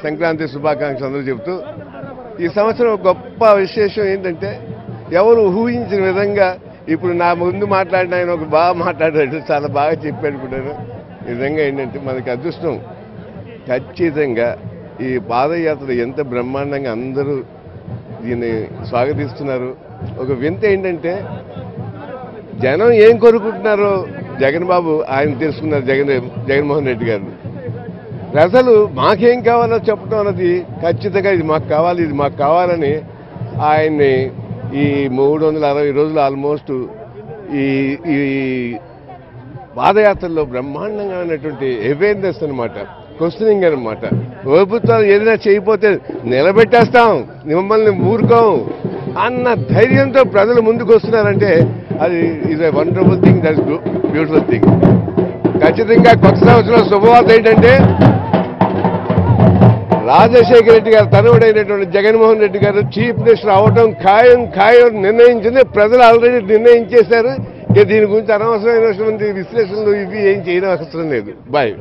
సంక్రాంతి శుభాకాంక్షలు అందరూ చెబుతూ ఈ సంవత్సరం గొప్ప విశేషం ఏంటంటే ఎవరు ఊహించిన విధంగా ఇప్పుడు నా ముందు మాట్లాడిన ఆయన ఒక బాగా మాట్లాడాడు, చాలా బాగా చెప్పాడుకుంటాను. నిజంగా ఏంటంటే మనకి అదృష్టం. ఖచ్చితంగా ఈ పాదయాత్ర ఎంత బ్రహ్మాండంగా అందరూ దీన్ని స్వాగతిస్తున్నారు. ఒక వింత ఏంటంటే జనం ఏం కోరుకుంటున్నారో జగన్ బాబు ఆయన తెలుసుకున్నారు. జగన్మోహన్ రెడ్డి గారు ప్రజలు మాకేం కావాలో చెప్పడం అన్నది ఖచ్చితంగా ఇది మాకు కావాలి, ఇది మాకు కావాలని ఆయన్ని ఈ 360 రోజులు ఆల్మోస్ట్ ఈ పాదయాత్రలో బ్రహ్మాండంగా ఉన్నటువంటి అవేర్నెస్ అనమాట, క్వశ్చనింగ్ అనమాట. ప్రభుత్వాలు ఏదైనా చేయకపోతే నిలబెట్టేస్తాం, మిమ్మల్ని ఊరుకోం అన్న ధైర్యంతో ప్రజలు ముందుకు వస్తున్నారంటే అది is a wonderful thing, that is beautiful thing. ఖచ్చితంగా కొత్త సంవత్సరం శుభవార్త ఏంటంటే రాజశేఖర రెడ్డి గారు తనవుడైనటువంటి జగన్మోహన్ రెడ్డి గారు చీఫ్ మినిస్టర్ అవడం ఖాయం నిర్ణయించింది. ప్రజలు ఆల్రెడీ నిర్ణయించేశారు. ఇక దీని గురించి అనవసరమైనటువంటి విశ్లేషణలు ఇవి ఏం చేయడం అవసరం లేదు. బాయ్.